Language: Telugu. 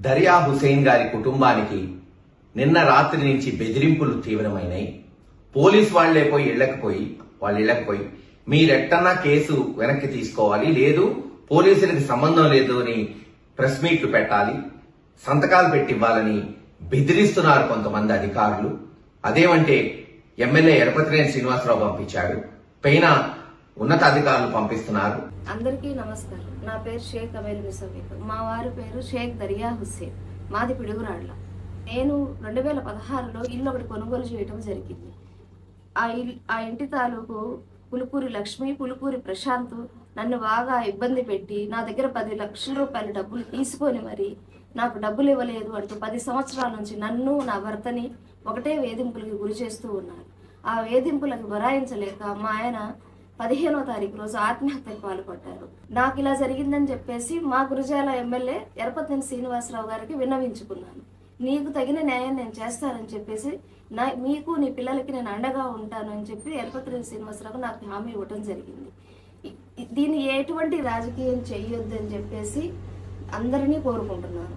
దరియా హుసేన్ గారి కుటుంబానికి నిన్న రాత్రి నుంచి బెదిరింపులు తీవ్రమైనాయి. పోలీసు వాళ్లే పోయి వాళ్ళ ఇళ్లకు పోయి మీరెట్టన్నా కేసు వెనక్కి తీసుకోవాలి, లేదు పోలీసులకు సంబంధం లేదు అని ప్రెస్ మీట్లు పెట్టాలి, సంతకాలు పెట్టివ్వాలని బెదిరిస్తున్నారు కొంతమంది అధికారులు. అదేమంటే ఎమ్మెల్యే ఎరపతినేని శ్రీనివాసరావు పంపించాడు, పైన ఉన్నతాధికారులు పంపిస్తున్నారు. అందరికీ నమస్కారం. నా పేరు షేక్ అమీర్ ముసఫీక్. మా వారి పేరు షేక్ దరియా హుస్సేన్. మాది పిడుగురాళ్ల. నేను 2016లో ఇల్లు ఒకటి కొనుగోలు చేయడం జరిగింది. ఆ ఇంటి తాలూకు పులుకూరి లక్ష్మి, పులుకూరి ప్రశాంత్ నన్ను బాగా ఇబ్బంది పెట్టి నా దగ్గర 10 లక్షల రూపాయల డబ్బులు తీసుకొని మరి నాకు డబ్బులు ఇవ్వలేదు అంటూ 10 సంవత్సరాల నుంచి నన్ను నా భర్తని ఒకటే వేధింపులకి గురి చేస్తూ ఉన్నారు. ఆ వేధింపులకు భరాయించలేక మా ఆయన 15వ తారీఖు రోజు ఆత్మహత్యకు పాల్పడ్డారు. నాకు ఇలా జరిగిందని చెప్పేసి మా గురజాల ఎమ్మెల్యే ఎరపతినేని శ్రీనివాసరావు గారికి విన్నవించుకున్నాను. నీకు తగిన న్యాయం నేను చేస్తానని చెప్పేసి మీకు నీ పిల్లలకి నేను అండగా ఉంటాను అని చెప్పి ఎరపతినేని శ్రీనివాసరావు నాకు హామీ ఇవ్వడం జరిగింది. దీన్ని ఎటువంటి రాజకీయం చేయొద్దని చెప్పేసి అందరినీ కోరుకుంటున్నాను.